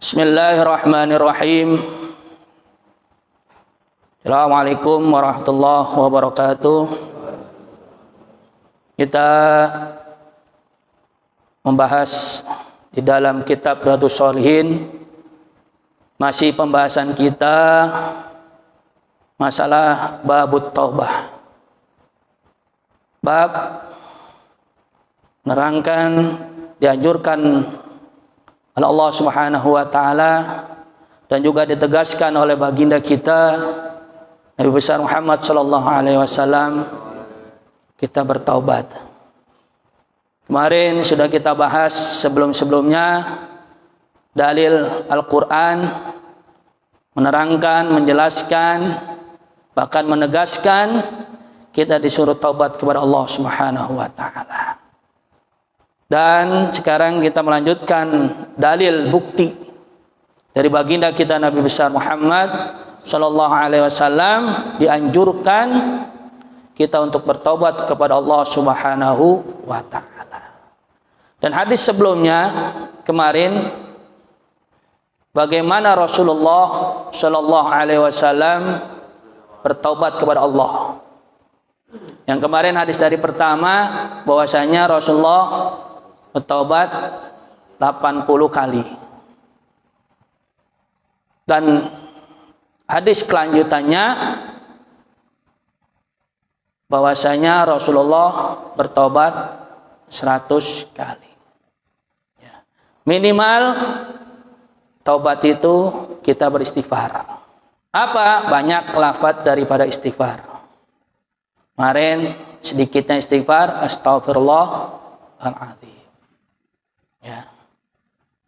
Bismillahirrahmanirrahim. Assalamualaikum warahmatullahi wabarakatuh. Kita membahas di dalam kitab Riyadhus Shalihin, masih pembahasan kita masalah babut taubah. Bab menerangkan, dianjurkan oleh Allah Subhanahu wa taala dan juga ditegaskan oleh baginda kita Nabi besar Muhammad sallallahu alaihi wasallam, kita bertaubat. Kemarin sudah kita bahas sebelum-sebelumnya dalil Al-Qur'an menerangkan, menjelaskan, bahkan menegaskan kita disuruh taubat kepada Allah Subhanahu wa taala. Dan sekarang kita melanjutkan dalil bukti dari baginda kita Nabi besar Muhammad sallallahu alaihi wasallam, dianjurkan kita untuk bertaubat kepada Allah Subhanahu wa taala. Dan hadis sebelumnya kemarin bagaimana Rasulullah sallallahu alaihi wasallam bertaubat kepada Allah. Yang kemarin hadis dari pertama bahwasanya Rasulullah bertaubat 80 kali. Dan hadis kelanjutannya bahwasanya Rasulullah bertaubat 100 kali. Minimal taubat itu kita beristighfar. Apa? Banyak lafaz daripada istighfar. Kemarin sedikitnya istighfar, astagfirullahaladzim. Ya.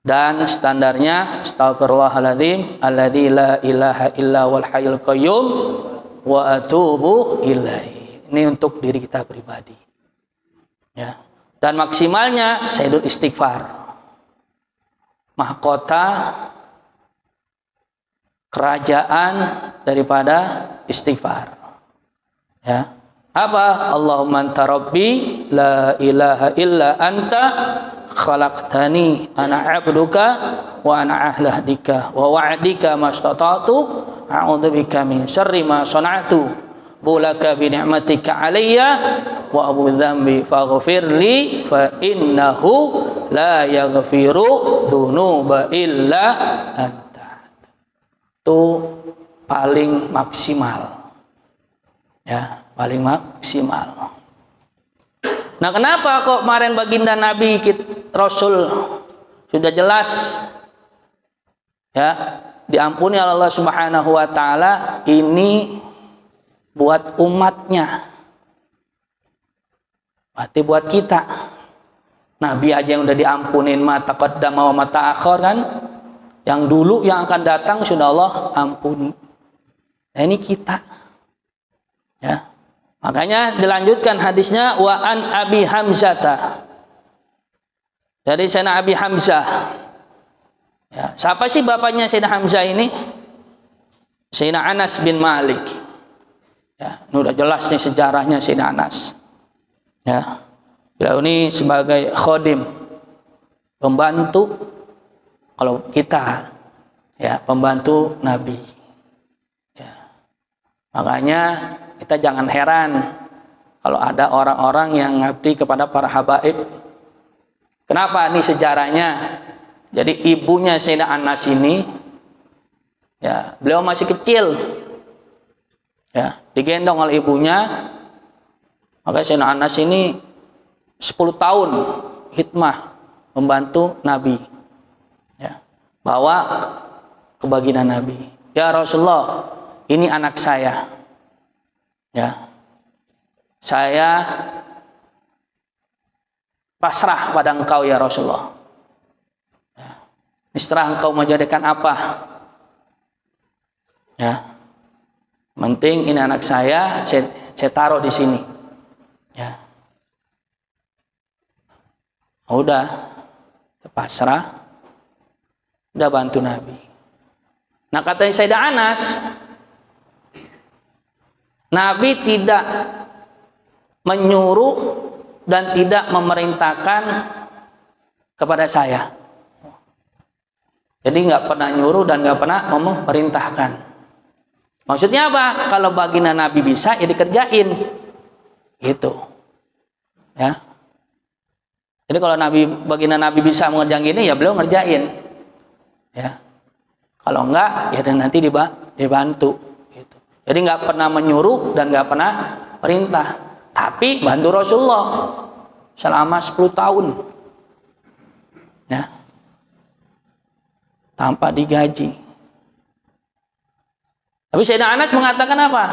Dan standarnya astagfirullahaladzim alladzi la ilaha illa wal hayyul qayyum wa atubu ilaihi. Ini untuk diri kita pribadi. Ya. Dan maksimalnya sayyidul istighfar. Mahkota kerajaan daripada istighfar. Ya. Apa? Allahumma anta rabbi la ilaha illa anta khalaqtani ana abduka wa ana ahlahdika wa wa'dika mastata'tu a'udzubika min syarri ma sana'tu bulaka bi ni'matika alayya wa abu dzambi faghfirli fa innahu la yaghfiru dzunuba illa anta. Itu paling maksimal. Ya, paling maksimal. Nah, kenapa kok kemarin baginda Nabi Rasul sudah jelas ya diampuni oleh Allah Subhanahu wa taala, ini buat umatnya. Berarti buat kita. Nabi aja yang udah diampunin mata qaddama wa mata akhir kan? Yang dulu yang akan datang sudah Allah ampuni. Nah, ini kita. Ya. Makanya dilanjutkan hadisnya wa an Abi Hamzah. Dari Sayyidina Abi Hamzah. Ya, siapa sih bapaknya Sayyidina Hamzah ini? Sayyidina Anas bin Malik. Ya, ini udah jelas nih sejarahnya Sayyidina Anas. Ya. Beliau ini sebagai khodim, pembantu kalau kita ya, pembantu Nabi. Ya. Makanya kita jangan heran kalau ada orang-orang yang ngabdi kepada para habaib. Kenapa? Ini sejarahnya. Jadi ibunya Sayyidina Anas ini, ya, beliau masih kecil, ya, digendong oleh ibunya. Maka Sayyidina Anas ini 10 tahun hikmah membantu Nabi, ya, bawa ke baginda Nabi. Ya Rasulullah, ini anak saya. Ya, saya pasrah pada engkau ya Rasulullah. Ya. Setelah engkau menjadikan apa? Ya, penting ini anak saya taruh di sini. Ya, udah pasrah, udah bantu Nabi. Nah, katanya Sayyidina Anas, Nabi tidak menyuruh dan tidak memerintahkan kepada saya. Jadi nggak pernah nyuruh dan nggak pernah memerintahkan. Maksudnya apa? Kalau baginda Nabi bisa, ya dikerjain. Gitu. Ya. Jadi kalau baginda Nabi bisa mengerjakan gini, ya beliau ngerjain. Ya. Kalau enggak, ya nanti dibantu. Gitu. Jadi nggak pernah menyuruh dan nggak pernah perintah. Tapi bantu Rasulullah selama 10 tahun. Ya. Tanpa digaji. Tapi Sayyidina Anas mengatakan apa?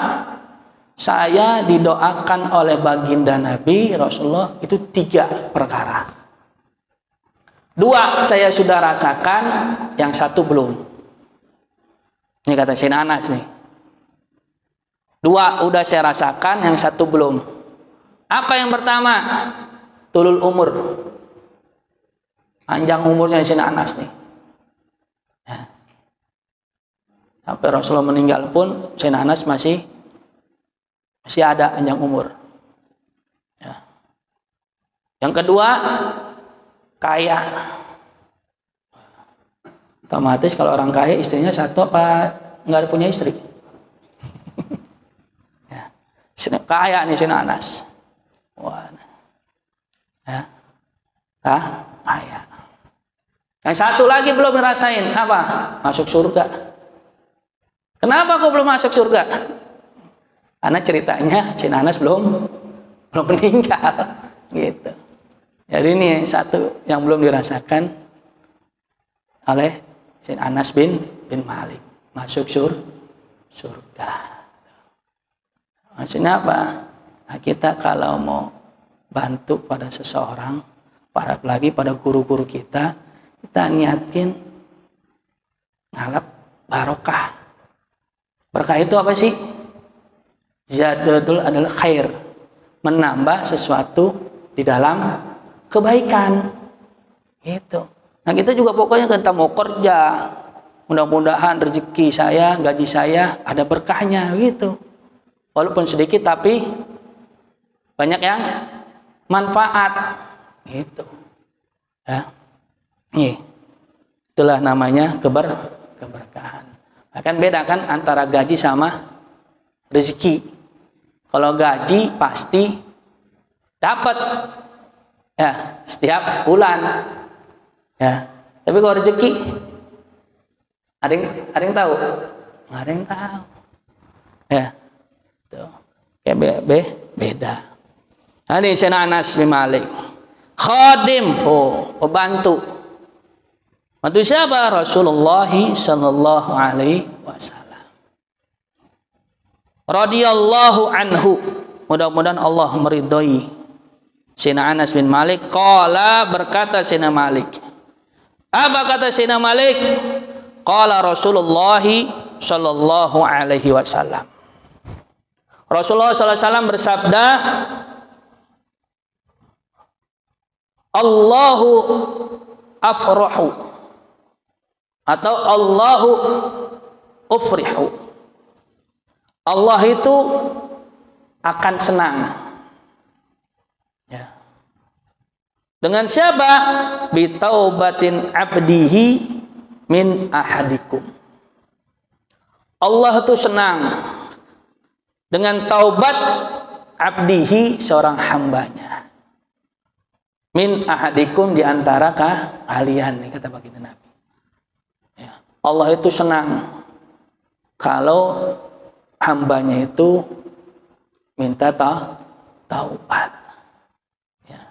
Saya didoakan oleh baginda Nabi Rasulullah itu 3 perkara. 2 saya sudah rasakan, yang 1 belum. Ini kata Sayyidina Anas nih. 2 udah saya rasakan, yang 1 belum. Apa yang pertama? Tulul umur. Panjang umurnya Sayyidina Anas nih. Ya. Sampai Rasulullah meninggal pun Sayyidina Anas masih ada panjang umur. Ya. Yang kedua, kaya. Otomatis kalau orang kaya istrinya 1 apa nggak punya istri? Ya. Kaya nih Sayyidina Anas. Wah. Ya. Kaya. Yang 1 lagi belum ngerasain apa? Masuk surga. Kenapa kok belum masuk surga? Karena ceritanya Sayyidina Anas belum meninggal, gitu. Jadi ini 1 yang belum dirasakan oleh Sayyidina Anas bin Malik, masuk surga. Maksudnya apa? Nah, kita kalau mau bantu pada seseorang, apalagi pada guru-guru kita niatkin ngalap barokah. Berkah itu apa sih? Ziyadatul adalah khair, menambah sesuatu di dalam kebaikan. Gitu. Nah kita juga pokoknya kita mau kerja, mudah-mudahan rezeki saya, gaji saya ada berkahnya gitu. Walaupun sedikit tapi banyak yang manfaat. Gitu. Ya. Nih. Itulah namanya keberkahan. Akan beda kan antara gaji sama rezeki. Kalau gaji pasti dapat ya setiap bulan. Ya. Tapi kalau rezeki ada yang tahu? Nggak ada yang tahu. Ya. Tuh. Kayak beda. Nah, ini Sayyidina Anas bin Malik. Khadim, pembantu. Bantu siapa? Rasulullah sallallahu alaihi wasallam. Radhiyallahu anhu. Mudah-mudahan Allah meridhai Sayyidina Anas bin Malik. Qala, berkata Sayyidina Malik. Apa kata Sayyidina Malik? Qala Rasulullah sallallahu alaihi wasallam. Rasulullah sallallahu alaihi wasallam bersabda, Allahu afrahu atau Allahu ufrihu. Allah itu akan senang. Ya. Dengan siapa? Bitaubatin abdihi min ahadikum. Allah itu senang dengan taubat abdihi, seorang hambanya. Min ahadikum, diantara kalian, nih kata baginda Nabi. Ya. Allah itu senang kalau hambanya itu minta taubat. Ya.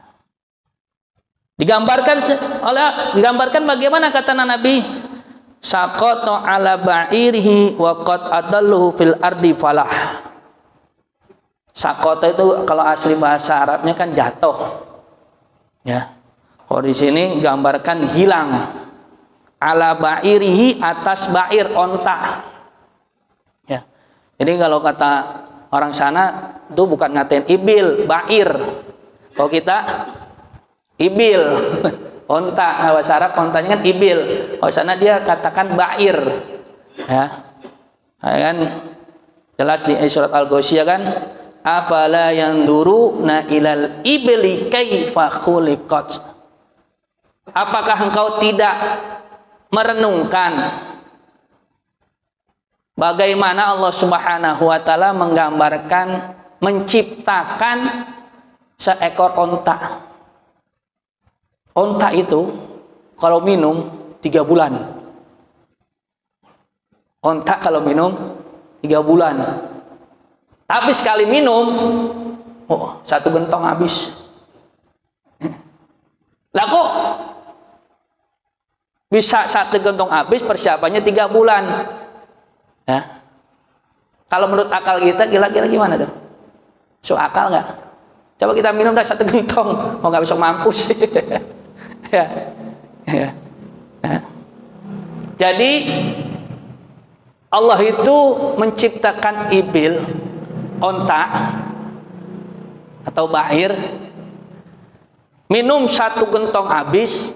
Digambarkan bagaimana kata Nabi? Saqata ala ba'irihi wa qad adalluhu fil ardi falah. Saqata itu kalau asli bahasa Arabnya kan jatuh. Ya. Kalau di sini gambarkan hilang. Ala ba'irihi, atas ba'ir, onta. Ya. Jadi kalau kata orang sana itu bukan ngatain ibil, ba'ir. Kalau kita ibil, onta. Bahasa Arab ontanya kan ibil. Kalau sana dia katakan ba'ir. Ya. Kan jelas di surat Al-Ghasyiyah kan, afala yanzuruna ilal ibli kaifa khuliqat. Apakah engkau tidak merenungkan bagaimana Allah Subhanahu wa taala menggambarkan menciptakan seekor onta. Onta itu kalau minum 3 bulan. Onta kalau minum 3 bulan. Tapi sekali minum, oh, 1 gentong habis. Lah kok bisa 1 gentong habis, persiapannya 3 bulan. Ya. Kalau menurut akal kita kira-kira gimana tuh? So akal nggak? Coba kita minum dah 1 gentong, mau nggak besok mampus. Ya. Ya. Ya. Jadi Allah itu menciptakan ibil, onta atau bahir, minum 1 gentong habis.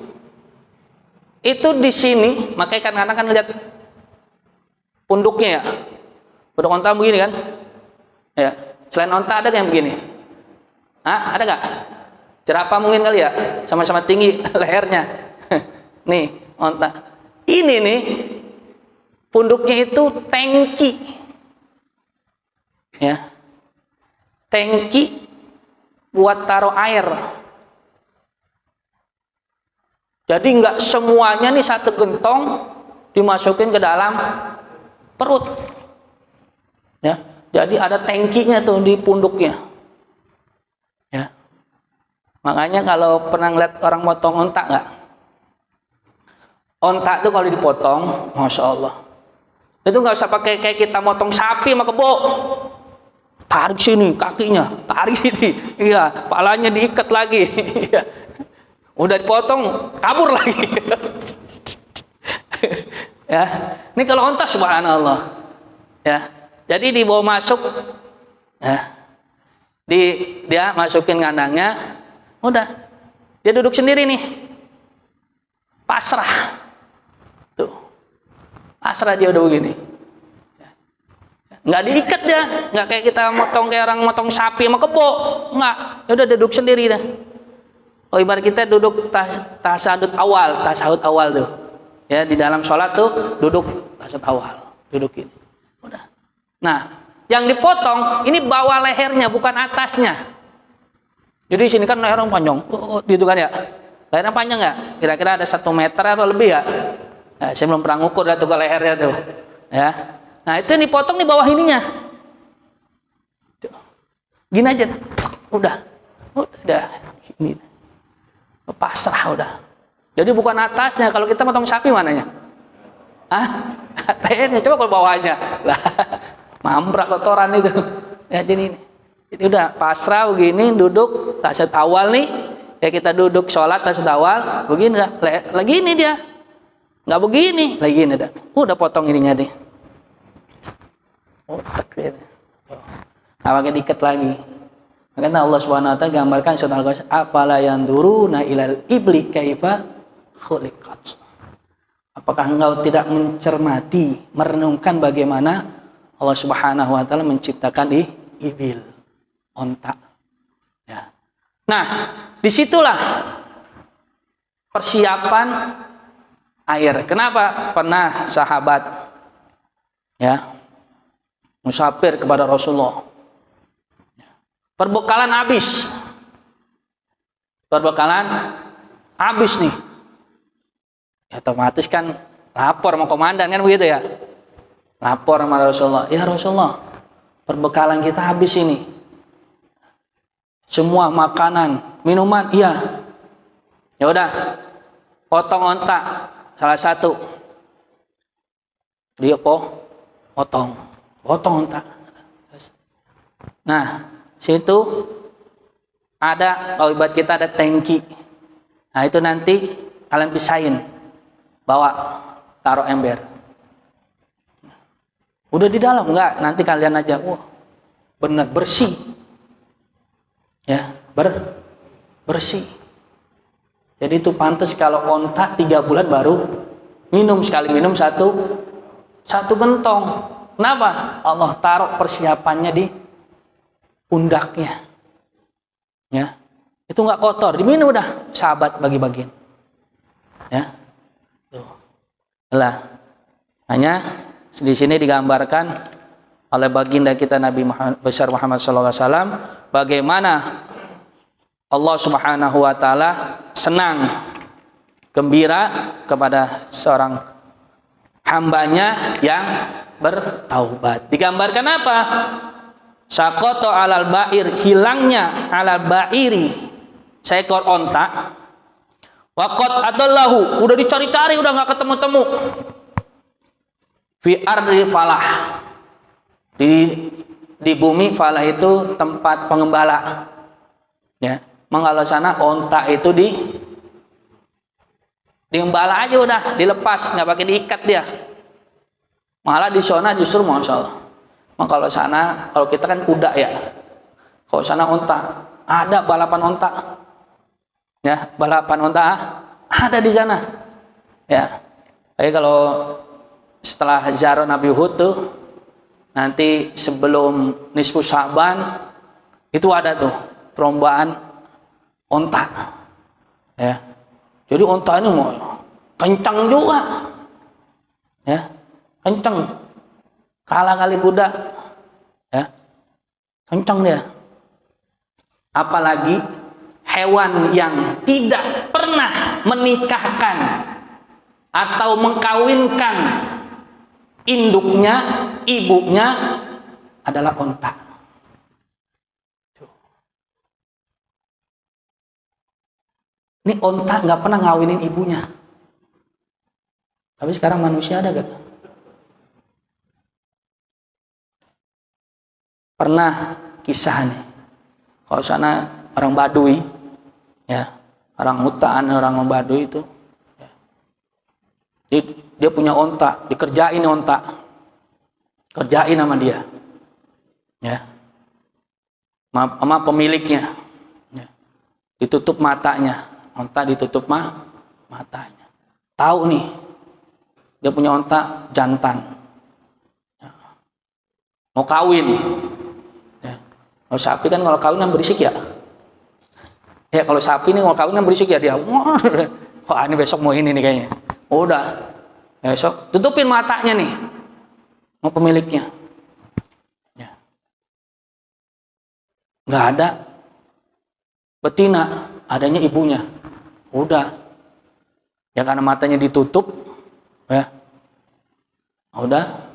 Itu di sini, makanya kadang-kadang kan lihat punduknya ya, punduk onta begini kan? Ya. Selain onta ada yang begini? Hah? Ada nggak? Jerapah mungkin kali ya, sama-sama tinggi lehernya. Nih onta. Ini nih punduknya itu tangki, ya, tangki buat taruh air. Jadi nggak semuanya nih 1 gentong dimasukin ke dalam perut, ya. Jadi ada tangkinya tuh di punduknya, ya. Makanya kalau pernah ngeliat orang motong onta nggak? Onta itu kalau dipotong, masya Allah, itu nggak usah pakai kayak kita motong sapi sama kebo. Tarik sini kakinya, tarik sini, iya, palanya diikat lagi. Udah dipotong, kabur lagi. Ya, ini kalau onta subhanallah, ya. Jadi dibawa masuk, ya, dia masukin kandangnya, udah, dia duduk sendiri nih, pasrah, tuh, pasrah dia udah begini, nggak diikat dia, nggak kayak kita motong kayak orang motong sapi sama kebo, nggak, dia udah duduk sendiri dah. Oh, ibarat kita duduk tasahud awal tuh, ya, di dalam sholat tuh duduk tasahud awal, duduk ini, udah. Nah, yang dipotong ini bawah lehernya, bukan atasnya. Jadi sini kan lehernya panjang, gitu kan ya? Lehernya panjang nggak? Kira-kira ada 1 meter atau lebih ya? Nah, saya belum pernah ngukur tuh ke lehernya tuh, ya. Nah, itu yang dipotong di bawah ininya. Gini aja, udah, gini, pasrah udah. Jadi bukan atasnya. Kalau kita potong sapi mananya? Hah? Atasnya, coba kalau bawahnya. Lah, mambrak kotoran itu. Ya, jadi udah pasrah begini, duduk tasawuf awal nih. Ya kita duduk sholat tasawuf awal, begini lagi ini dia. Nggak begini, lagi ini dah. Udah potong ininya deh. Oh, takbir. Nggak pakai diikat lagi. Makanya Allah Subhanahu wa taala gambarkan surat Al-Qasas, afala yanduruna ilal ibli kaifa khuliqat. Apakah engkau tidak mencermati, merenungkan bagaimana Allah Subhanahu wa taala menciptakan ibil, onta. Ya. Nah, disitulah persiapan air. Kenapa pernah sahabat, ya, musafir kepada Rasulullah, perbekalan habis nih, ya, otomatis kan lapor sama komandan kan begitu ya, lapor sama Rasulullah, ya Rasulullah, perbekalan kita habis ini, semua makanan, minuman, iya, ya udah, potong onta salah satu, dia potong onta. Nah, situ ada, kalau ibarat kita ada tangki. Nah, itu nanti kalian pisahin, bawa taruh ember. Udah di dalam enggak? Nanti kalian aja, wah, benar bersih. Ya, bersih. Jadi itu pantas kalau onta 3 bulan baru minum, sekali minum satu gentong. Kenapa? Allah taruh persiapannya di pundaknya, ya, itu nggak kotor, diminum udah, sahabat bagi-bagiin, ya, tuh. Lah, hanya di sini digambarkan oleh baginda kita Nabi besar Muhammad sallallahu alaihi wasallam bagaimana Allah Subhanahu wa taala senang, gembira kepada seorang hambanya yang bertaubat. Digambarkan apa? Saqata alal ba'ir, hilangnya alal ba'iri seekor onta. Waqad adallahu, udah dicari-cari udah nggak ketemu-temu. Fi ardi falah, di bumi falah itu tempat pengembala. Ya, mengala sana onta itu digembala aja udah, dilepas, nggak pakai diikat dia. Malah di sana justru masya Allah. Maka kalau sana, kalau kita kan kuda ya, kalau sana onta, ada balapan onta. Ya, balapan onta ada di sana. Ya, kayak kalau setelah ziarah Nabi Hud tuh, nanti sebelum nisfu Sya'ban itu ada tuh perlombaan onta. Ya, jadi onta ini mau kencang juga. Ya, kencang. Kalah kali kuda. Ya, kencang dia. Apalagi hewan yang tidak pernah menikahkan atau mengkawinkan induknya, ibunya adalah onta. Ini onta nggak pernah ngawinin ibunya. Tapi sekarang manusia ada gak? Pernah kisah nih. Kalau sana orang Baduy, ya, orang hutan, orang Baduy itu, ya, dia punya onta, dikerjain onta, kerjain sama dia, ya, sama pemiliknya, ya. Ditutup matanya, onta ditutup matanya. Tahu nih, dia punya onta jantan, ya. Mau kawin. Kalau sapi kan kalau kawin kan berisik ya. Ya kalau sapi ini kalau kawin kan berisik ya dia. Wah ini besok mau ini nih kayaknya. Udah. Besok tutupin matanya nih. Mau pemiliknya. Ya. Nggak ada betina, adanya ibunya. Udah. Ya karena matanya ditutup. Ya. Udah.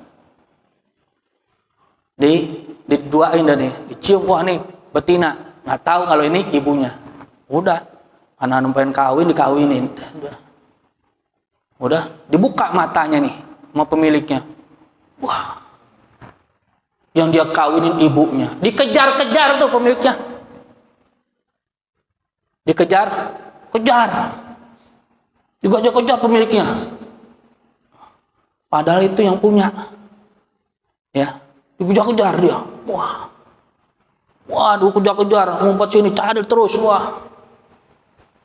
Diduain dah nih, dicium, wah nih betina, nggak tahu kalau ini ibunya. Udah, karena pengen kawin dikawinin. Udah, dibuka matanya nih sama pemiliknya. Wah, yang dia kawinin ibunya, dikejar-kejar tuh pemiliknya. Kejar, kejar pemiliknya. Padahal itu yang punya, ya. Dikejar-kejar dia. Waduh, kejar-kejar, ngumpet sini, cari terus, wah.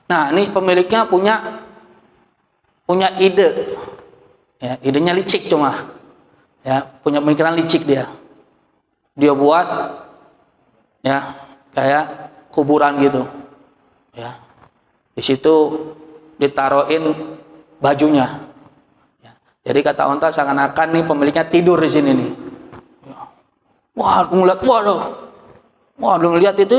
Nah, ini pemiliknya punya ide. Ya, idenya licik cuma. Ya, punya pemikiran licik dia. Dia buat ya, kayak kuburan gitu. Ya. Di situ ditaruhin bajunya. Ya. Jadi kata onta seakan-akan nih pemiliknya tidur di sini nih. Wah, ngeliat, waduh ngeliat itu,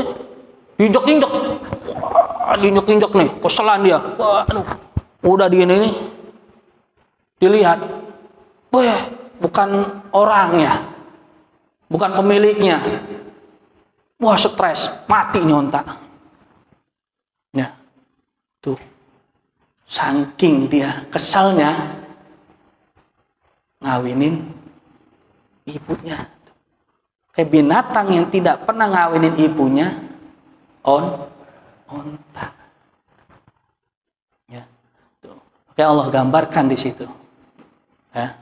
diinjak-injak, wah, diinjak-injak nih, keselan dia, waduh, udah di ini nih, dilihat, bukan orangnya, bukan pemiliknya, wah stres, mati nih onta, ya, tuh, saking dia kesalnya, ngawinin ibunya. Kayak binatang yang tidak pernah ngawinin ibunya, onta. Ya, tuh. Kayak Allah gambarkan di situ. Ya.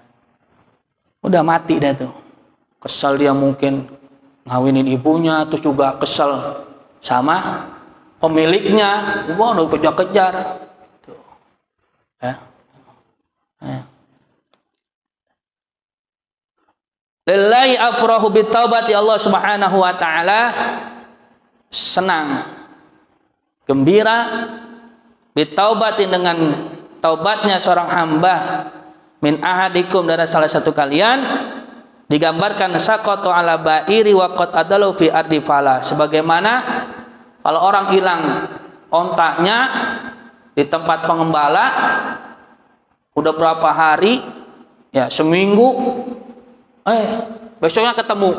Udah mati dah tuh. Kesal dia mungkin ngawinin ibunya, terus juga kesal sama pemiliknya. Wah, udah kejar-kejar. Tuh. Ya. Ya. Lillahi afrahu bitaubati, Allah Subhanahu wa taala senang, gembira bitaubati dengan taubatnya seorang hamba min ahadikum dari salah satu kalian digambarkan saqatu ala ba'iri wa qad adalu fi ardi fala, sebagaimana kalau orang hilang ontaknya di tempat pengembala udah berapa hari ya, seminggu, besoknya ketemu.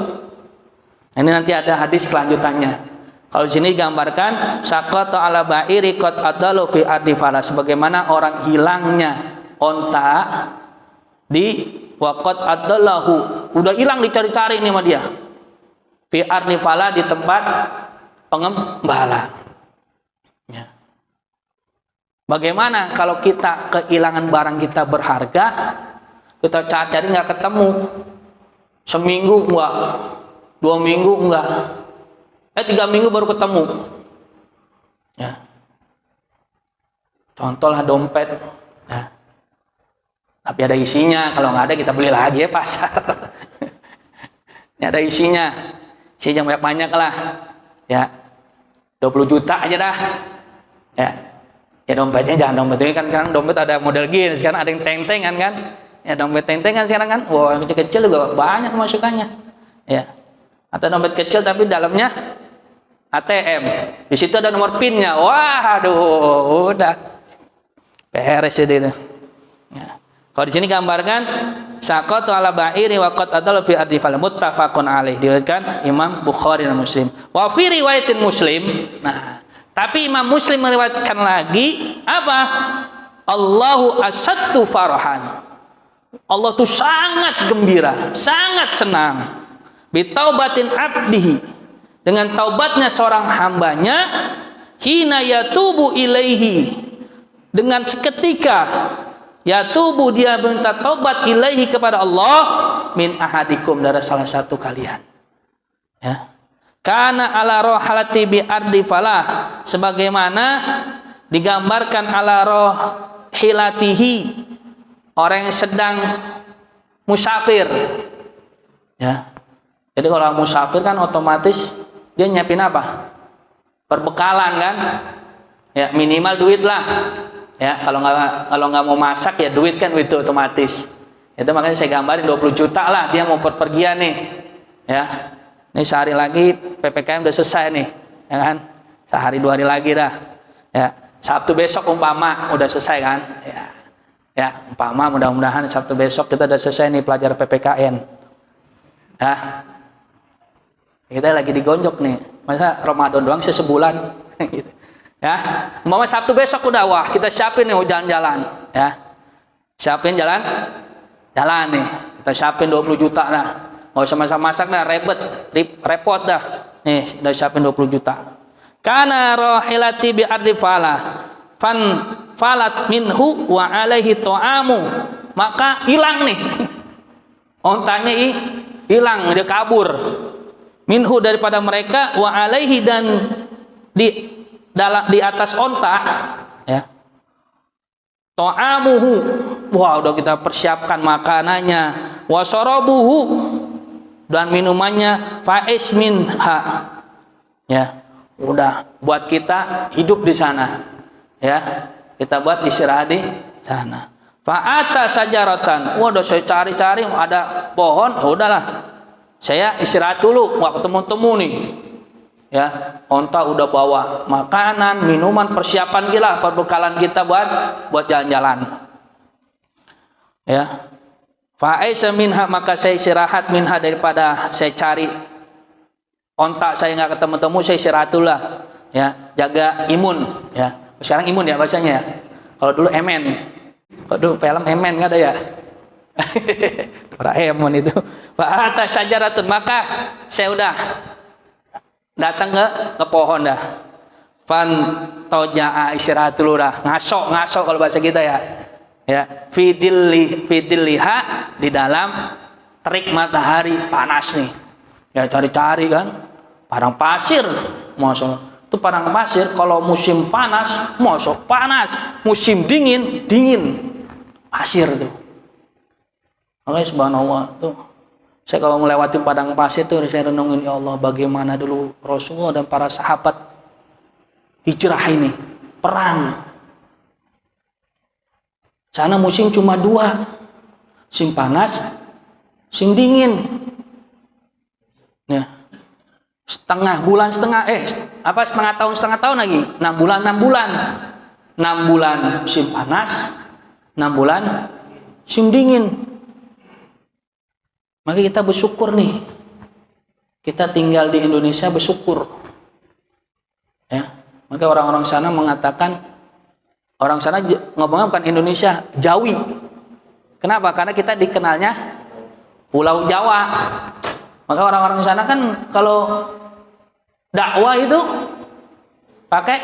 Ini nanti ada hadis kelanjutannya. Kalau di sini digambarkan saqata ala ba'iri qad adalu fi ardi fala, sebagaimana orang hilangnya onta di waqad adalahu, udah hilang dicari-cari nih sama dia. Fi ardi fala, di tempat pengembala. Ya. Bagaimana kalau kita kehilangan barang kita berharga, kita cari-cari nggak ketemu, seminggu enggak, 2 minggu enggak, 3 minggu baru ketemu. Ya. Contohlah dompet, ya. Tapi ada isinya, kalau nggak ada kita beli lagi ya pasar. Ini ada isinya banyak-banyak lah, ya 20 juta aja dah, ya dompetnya jangan dompet ini kan dompet ada model gini, sekarang ada yang teng-tengan kan, ya dompet teng-tengan sekarang kan, wah yang kecil-kecil juga banyak masukannya, ya. Atau dompet kecil tapi dalamnya ATM, di situ ada nomor PIN-nya, wah aduh udah beres itu. Ya. Kalau di sini gambarkan saqatu ala ba'iri wa qad adalu fi ardi fal, muttafaqun alaih, diriwayatkan Imam Bukhari dan Muslim. Wa fi riwayatin Muslim, nah tapi Imam Muslim meriwayatkan lagi apa? Allahu asaddu farahan, Allah tuh sangat gembira, sangat senang bitaubatin abdihi, dengan taubatnya seorang hambanya, hina yatubu ilaihi, dengan seketika yatubu dia minta taubat ilaihi kepada Allah, min ahadikum dari salah satu kalian, ya. Kana ala rohalati bi ardi falah, sebagaimana digambarkan ala rohilatihi, orang yang sedang musafir, ya. Jadi kalau musafir kan otomatis dia nyiapin apa? Perbekalan kan, ya minimal duit lah, ya. Kalau nggak mau masak ya duit kan, itu otomatis. Itu makanya saya gambarin 20 juta lah dia mau perpergian nih, ya. Ini sehari lagi PPKM udah selesai nih, ya kan? Sehari 2 hari lagi dah, ya. Sabtu besok umpama udah selesai kan, ya umpama mudah-mudahan Sabtu besok kita udah selesai nih pelajar PPKN, ya. Kita lagi digonjok nih, masa Ramadan doang sebulan, gitu. Ya, umpama Sabtu besok udah, wah kita siapin nih jalan-jalan, ya. Siapin jalan nih, kita siapin 20 juta dah. Nggak usah masak-masak dah, repot dah. Nih, udah siapin 20 juta. Kana rohilati bi ardi falah, fan falat minhu wa alaihi to'amu, maka hilang nih. Ontanya hilang, dia kabur. Minhu daripada mereka, wa alaihi dan di atas onta, ya. To'amuhu, wah udah kita persiapkan makanannya, wa sarabuhu dan minumannya, fa'is minha, ya. Udah buat kita hidup di sana, ya. Kita buat istirahat di sana. Fa'ata sajaratan, wah udah saya cari-cari ada pohon, udahlah. Saya istirahat dulu, nggak ketemu-temu nih, ya. Onta udah bawa makanan, minuman, persiapan gila, perbekalan kita buat jalan-jalan, ya. Fa'isa minha, maka saya istirahat minha, daripada saya cari onta saya nggak ketemu-temu, saya istirahat dulu lah, ya. Jaga imun, ya. Sekarang imun ya bahasanya, ya. Kalau dulu emen, kalau dulu film emen nggak ada ya. Doraemon itu. Fa'ata sajaratun, maka saya udah datang ke pohon dah. Fan toja'a, istirahat dulu dah. Ngasok kalau bahasa kita, ya. Ya, fidilliha, di dalam terik matahari panas nih. Ya cari-cari kan. Padang pasir, masya. Itu padang pasir kalau musim panas, masya panas. Musim dingin pasir tuh. Makanya subhanallah tuh, saya kalau melewati padang pasir tuh saya renungin, ya Allah bagaimana dulu Rasulullah dan para sahabat hijrah ini, perang. Sana musim cuma 2, musim panas, musim dingin. Ya. Setengah tahun lagi. 6 bulan. 6 bulan musim panas, 6 bulan musim dingin. Maka kita bersyukur nih. Kita tinggal di Indonesia bersyukur. Ya. Maka orang-orang sana mengatakan, orang sana ngomongnya bukan Indonesia, Jawi. Kenapa? Karena kita dikenalnya Pulau Jawa. Maka orang-orang sana kan kalau dakwah itu pakai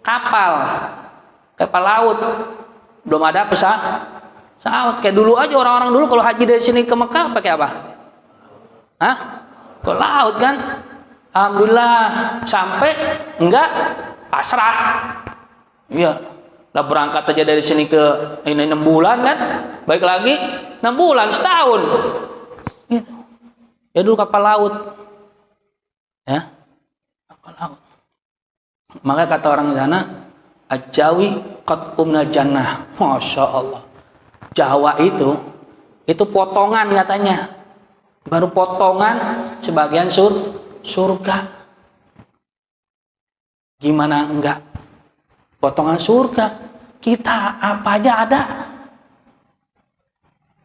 kapal laut. Belum ada pesawat. Kayak dulu aja orang-orang dulu kalau haji dari sini ke Mekah pakai apa? Ke laut kan? Alhamdulillah sampai enggak pasrah. Iya. Lah berangkat aja dari sini ke ini 6 bulan kan? Baik lagi 6 bulan, setahun. Gitu. Ya dulu kapal laut. Ya. Kapal laut. Maka kata orang sana, Ajawi qad umnal jannah. Masya Allah. Jawa itu potongan katanya. Baru potongan sebagian surga. Gimana enggak? Potongan surga. Kita apa aja ada.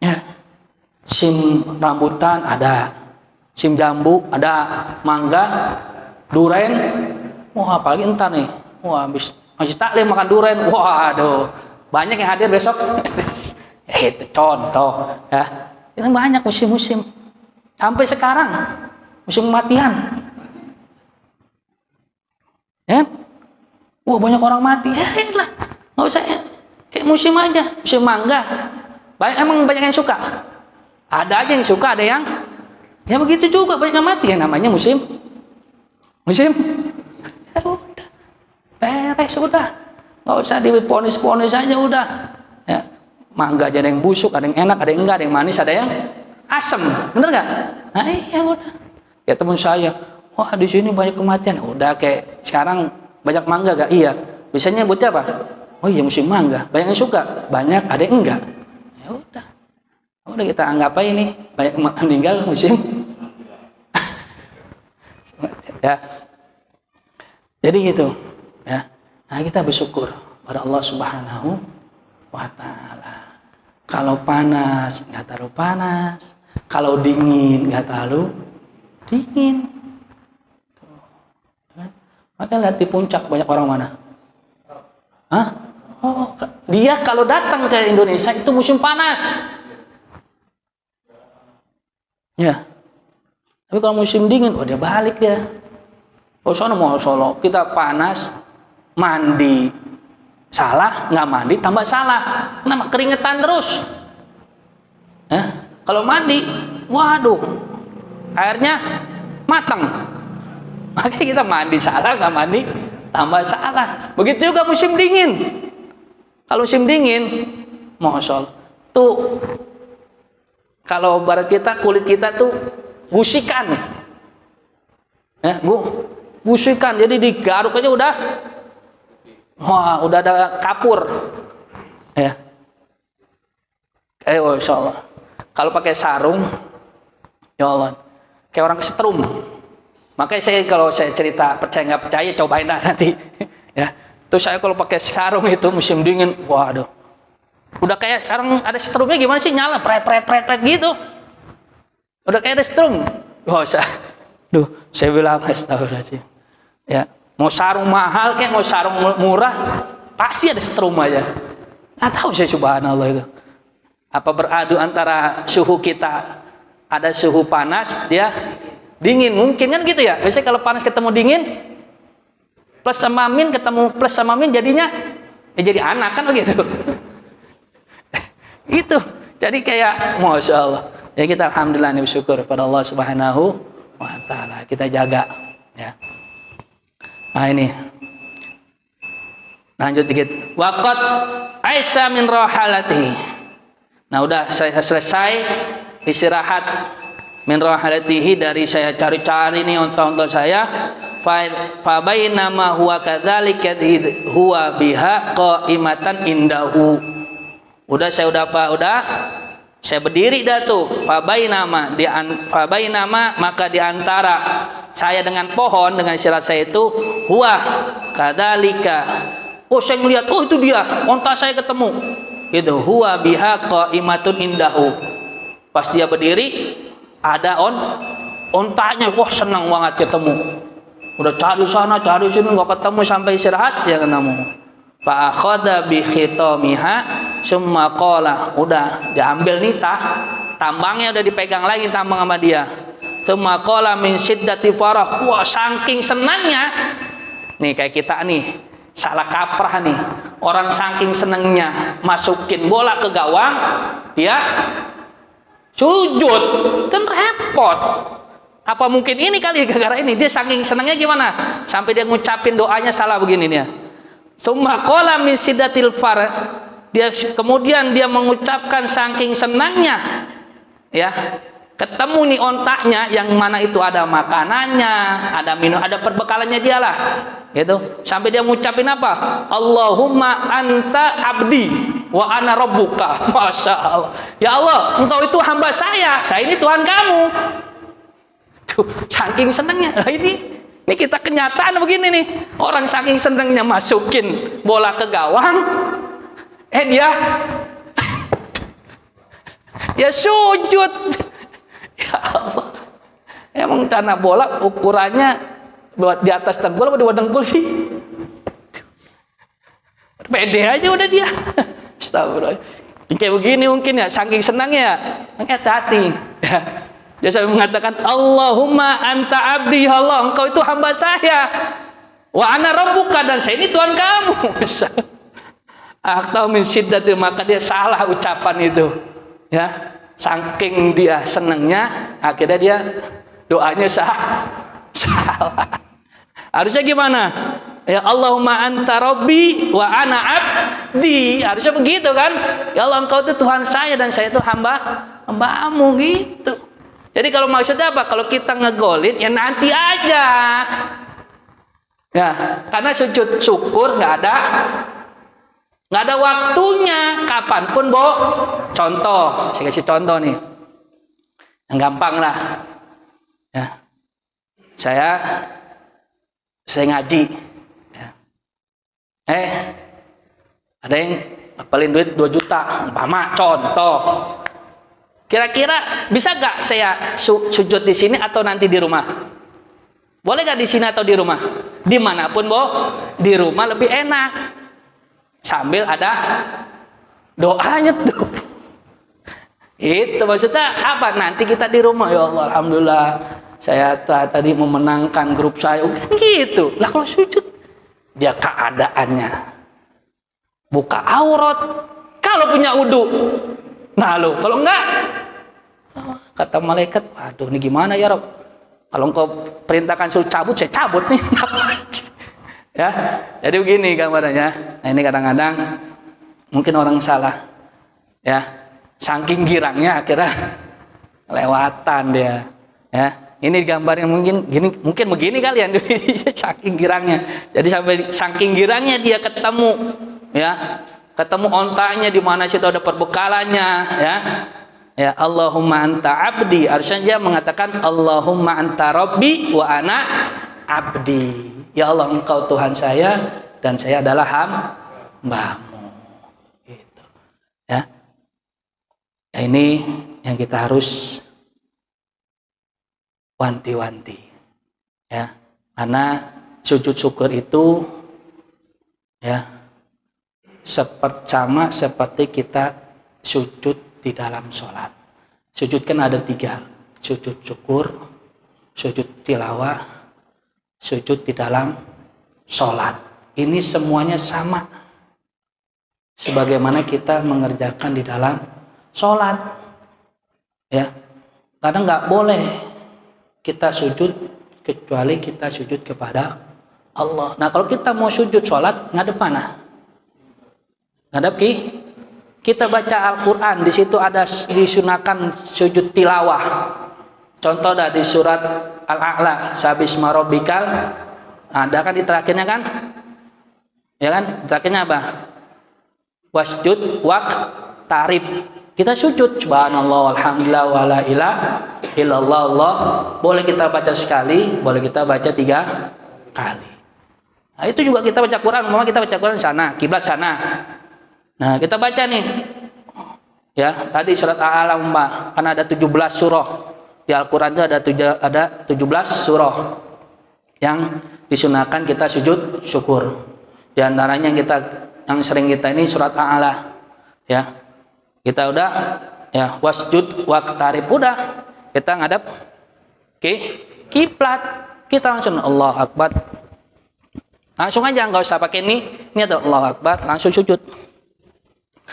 Ya. SIM rambutan ada. SIM jambu ada. Mangga, duren. Wah, apalagi entar nih. Wah, habis masih taklim makan duren. Waduh. Banyak yang hadir besok. Itu contoh ya. Itu banyak musim-musim. Sampai sekarang musim kematian. Ya. Wah, banyak orang mati. Ya lah. Enggak usah ya. Kayak musim aja, musim mangga. Emang banyak yang suka. Ada aja yang suka, ada yang ya begitu juga banyak yang mati. Yang namanya musim. Ya udah. Beres udah. Enggak usah diponis-ponis aja udah. Ya. Mangga aja ada yang busuk, ada yang enak, ada yang enggak, ada yang manis, ada yang asam. Bener nggak? Nah, iya udah. Ya teman saya, wah di sini banyak kematian. Udah kayak sekarang banyak mangga gak? Iya. Biasanya nyebutnya apa? Oh iya musim mangga. Banyak yang suka, banyak ada yang enggak. Ya udah. Udah kita anggap aja ini banyak meninggal musim. Ya. Jadi gitu. Ya. Nah, kita bersyukur pada Allah Subhanahu wa Ta'ala. Kalau panas nggak terlalu panas, kalau dingin nggak terlalu dingin. Maka lihat di puncak banyak orang mana? Oh, dia kalau datang ke Indonesia itu musim panas. Ya. Tapi kalau musim dingin, dia balik dia. Oh, mau Solo, kita panas, mandi. Salah, nggak mandi, tambah salah. Kenapa? Keringetan terus. Kalau mandi, waduh, airnya matang. Makanya kita mandi salah, nggak mandi, tambah salah. Begitu juga musim dingin. Kalau musim dingin, Masya Allah, tuh, kalau barat kita, kulit kita tuh gusikan. Gusikan, jadi digaruk aja udah. Wah, udah ada kapur. Ya. Insya Allah. Kalau pakai sarung, ya Allah, kayak orang kesetrum. Makanya kalau saya cerita percaya nggak percaya, cobain dah nanti. Ya. Terus saya kalau pakai sarung itu musim dingin, waduh, udah kayak orang ada setrumnya gimana sih, nyala, pret gitu. Udah kayak ada setrum. Saya bilang astagfirullahaladzim. Ya. Mau sarung mahal kayak mau sarung murah, pasti ada setrum aja. Nggak tahu saya, subhanallah itu. Apa beradu antara suhu kita, ada suhu panas, dia dingin, mungkin kan gitu ya. Biasanya kalau panas ketemu dingin, plus sama min ketemu plus sama min jadinya ya jadi anak kan begitu. Itu. Jadi kayak Masya Allah. Ya kita alhamdulillah bersyukur pada Allah Subhanahu wa Ta'ala. Kita jaga ya. Nah ini lanjut dikit. Waqat aisa min rahalati. Nah udah saya selesai istirahat min rahalatihi, dari saya cari-cari nih unta-unta saya. Fa bainama huwa kadzalika huwa biha qaimatan indahu. Udah Saya berdiri dah tuh, fabainama maka di antara saya dengan pohon, dengan isyarat saya itu, huwa kadzalika. Oh, saya melihat, oh itu dia, onta saya ketemu. Gitu, huwa biha qaimatun indahu. Pas dia berdiri, ada ontanya, wah senang banget ketemu. Udah cari sana, cari sini, nggak ketemu, sampai istirahat ya ketemu. Fa akhadha bi khitamiha summa qala, udah diambil nih tambangnya, udah dipegang lagi tambang sama dia. Summa qala min syiddati farah, wah saking senangnya. Nih kayak kita nih, salah kaprah nih. Orang saking senangnya masukin bola ke gawang, dia sujud, kan repot. Apa mungkin ini kali gara-gara ini dia saking senangnya gimana? Sampai dia ngucapin doanya salah begini nih ya. Summa qala min siddatil farah, kemudian dia mengucapkan saking senangnya ya, ketemu nih ontaknya yang mana itu ada makanannya, ada minum, ada perbekalannya dia lah gitu. Sampai dia mengucapin apa? Allahumma anta abdi wa ana rabbuka. Masya Allah, ya Allah, engkau itu hamba saya ini Tuhan kamu. Tuh, saking senangnya. Nah, ini kita kenyataan begini nih, orang saking senangnya masukin bola ke gawang, dia sujud. Ya Allah, emang tanah bola ukurannya buat di atas dengkul apa di bawah dengkul sih? Pede aja udah dia. Astagfirullah. Kayak begini mungkin ya, saking senangnya. Hati-hati. Ya. Dia sampai mengatakan, Allahumma anta abdi, Allah, engkau itu hamba saya. Wa ana rabbuka, dan saya ini Tuhan kamu. Atau min syiddatil, maka dia salah ucapan itu. Ya, saking dia senangnya, akhirnya dia doanya salah. Harusnya gimana? Ya Allahumma anta rabbi wa ana abdi. Harusnya begitu kan? Ya Allah, engkau itu Tuhan saya dan saya itu hambamu gitu. Jadi kalau maksudnya apa? Kalau kita ngegolin ya nanti aja. Ya, karena sujud syukur nggak ada waktunya, kapanpun, Bo. Contoh, saya kasih contoh nih, yang gampang lah. Ya, saya ngaji. Ya. Ada yang ngapalin duit 2 juta, umpama contoh. Kira-kira bisa gak saya sujud di sini atau nanti di rumah? Boleh gak di sini atau di rumah? Dimanapun, Bo, di rumah lebih enak. Sambil ada doanya tuh. Itu maksudnya apa? Nanti kita di rumah, ya Allah, alhamdulillah saya tadi memenangkan grup saya. Kan gitu. Lah kalau sujud, dia keadaannya buka aurat. Kalau punya wudu, nah lo, kalau enggak, kata malaikat, waduh ini gimana ya Rob? Kalau engkau perintahkan suruh cabut, saya cabut nih. Ya, jadi begini gambarannya. Nah ini kadang-kadang mungkin orang salah, ya, saking girangnya akhirnya lewatan dia. Ya, ini gambarnya mungkin begini kalian, saking girangnya. Jadi sampai saking girangnya dia ketemu, ya. Ketemu ontanya di mana situ ada perbekalannya, ya. Ya Allahumma anta abdi. Harusnya dia mengatakan Allahumma anta rabbi wa ana abdi. Ya Allah, engkau Tuhan saya dan saya adalah hambamu. Gitu. Ya. Ya, ini yang kita harus wanti-wanti. Ya. Karena sujud syukur itu ya sama seperti kita sujud di dalam sholat. Sujud kan ada 3, sujud syukur, sujud tilawah, sujud di dalam sholat. Ini semuanya sama sebagaimana kita mengerjakan di dalam sholat. Ya, karena nggak boleh kita sujud kecuali kita sujud kepada Allah. Nah kalau kita mau sujud sholat, ngadep mana? Ngadep kita baca Al-Quran, di situ ada disunahkan sujud tilawah. Contoh dah di surat Al-A'la, sabisma rabbikal, ada kan di terakhirnya kan? Ya kan? Terakhirnya apa? Wasjud waqtarib. kita sujud subhanallah alhamdulillah wala ilaha illallah Allah. Boleh kita baca sekali, boleh kita baca 3 kali. Nah, itu juga kita baca Quran, umpama kita baca Quran sana, kiblat sana. Nah, kita baca nih. Ya, tadi surat Al-A'la umpama, kan ada 17 surah. Di Al-Qur'an itu ada 17 surah yang disunahkan kita sujud syukur. Di antaranya yang sering kita ini surat Al-A'la. Ya. Kita udah ya wasjud waqtarib udah. Kita ngadep kiblat. Kita langsung Allahu Akbar. Langsung aja, nggak usah pakai ini ada Allahu Akbar, langsung sujud.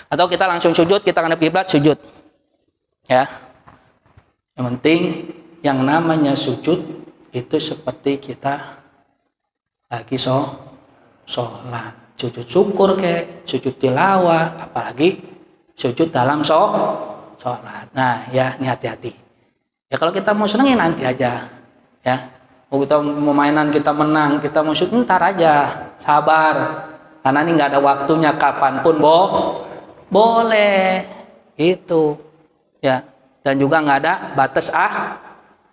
Atau kita langsung sujud, kita ngadep kiblat sujud. Ya. Yang penting yang namanya sujud itu seperti kita lagi sholat. Sujud syukur sujud tilawah, apalagi sujud dalam sholat. Nah, ya ini hati-hati. Ya kalau kita mau senengin nanti aja. Ya. Mau kita mau mainan kita menang, kita mau sujud ntar aja, sabar. Karena ini nggak ada waktunya, kapanpun boleh. Itu. Ya. Dan juga nggak ada batas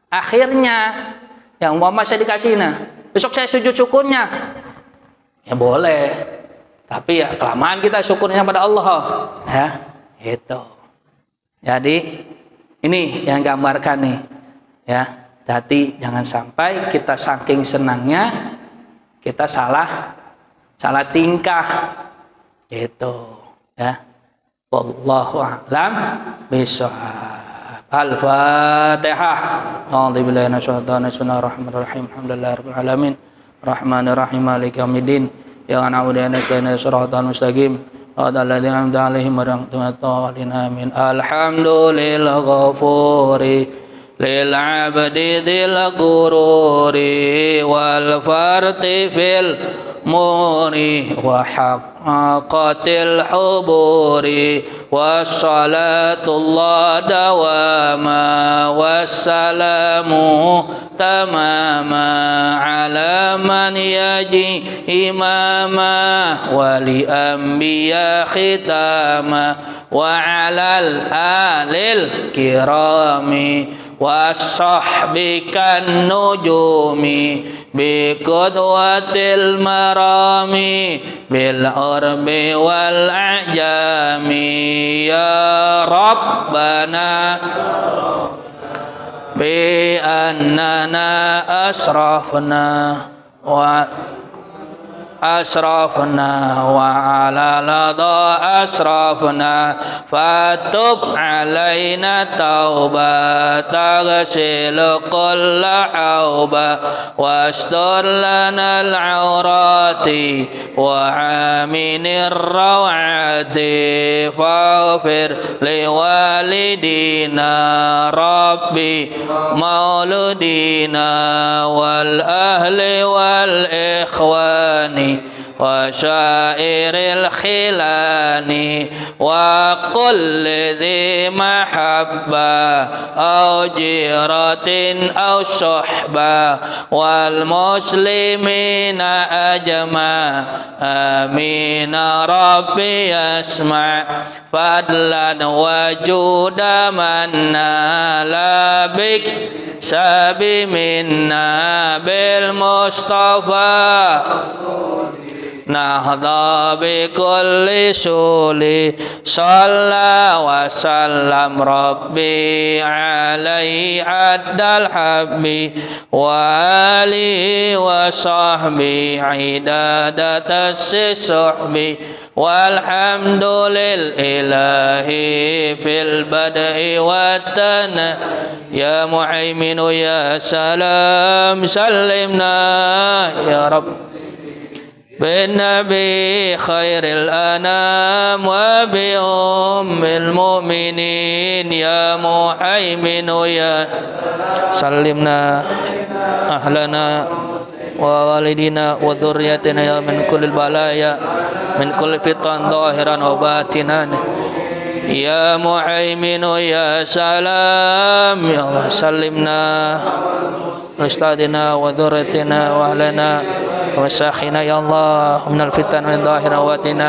akhirnya. Yang umpama saya dikasih besok saya sujud syukurnya. Ya boleh. Tapi ya kelamaan kita syukurnya pada Allah. Ya. Itu. Jadi ini yang gambarkan nih. Ya. Jadi jangan sampai kita saking senangnya kita salah tingkah. Gitu. Ya. Wallahu a'lam bishawab. Al-Fatihah. A'udzubillahi minasyaitonir rajim. Bismillahirrahmanirrahim. Alhamdulillahirabbil alamin. Rahmanirrahim. Maliki yaumiddin. Ya na'budu wa nasta'inu shiratal mustaqim. Shiratal ladzina an'amta 'alaihim ghairil maghdubi 'alaihim amin. Alhamdulillahil ghafuri lil 'abdi dzil ghururi wal farti fil muri wa haqqatil huburi wassalatullah dawama wassalamu tamama ala man yaji imama wali anbiya khitama wa alal alil kirami was-sahbikan nujumi biqudwatil marami bil urbi wal a'jami ya rabbana bi annana asrafna wa ala lada asrafna fatub alaina tauba taghsilu kulla auba wastur lana al-aurati wa aminir rawati faghfir liwalidina rabbi mauludina wal ahli wal ikhwani وشائر الخلان وكل ذي محبة أو جيرة أو صحبة والمسلمين أجمع آمين ربي يسمع فضلا وجود من نال بك سبي منا بالمصطفى nahda bi kulli suli sallallahu wa sallam rabbi alaihi addal habbi wa alihi wa sahbi idadatas suhbi walhamdulil ilahi fil badai watana ya muhaiminu ya salam sallimna ya rabb بالنبي خير الأنام وبأم المؤمنين يا مهيمن يا سلمنا أهلنا ووالدنا وذريتنا يا من كل البلايا من كل فتن ظاهرا وباطنا يا مهيمن يا سلام يا الله سلمنا أستاذنا وذريتنا وأهلنا ومشايخنا يا الله من الفتن من ظاهر وباطن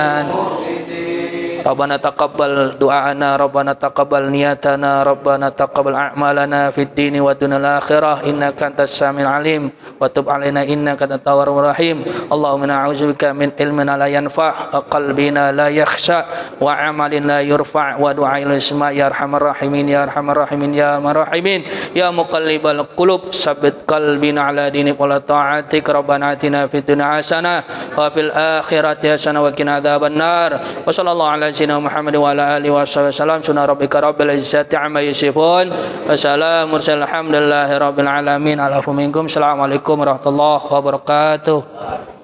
Rabbana taqabbal du'ana, Rabbana taqabbal niyatana, Rabbana taqabbal a'malana fid dini wa dunal akhirah innaka antas samiul alim wa tub alaina innaka antat tawwabur rahim. Allahumma na'udzubika min ilmin la yanfa' wa qalbina la yakhsha wa amalin la yurfa' wa du'ail isma ya arhamar rahimin ya arhamar rahimin ya arhamar rahimin ya muqallibal qulub sabbit qalbina ala dinik wa la ta'atik. Rabbana atina fid dunya hasanah wa fil akhirati hasanah wa qina adzabannar. Wa sallallahu ala sayyidina Muhammad wa ala alihi wasallam. Subhana rabbika rabbil izzati amma yasifun wa salamun alhamdulillahi rabbil alamin. Alafu minkum. Assalamualaikum warahmatullahi wabarakatuh.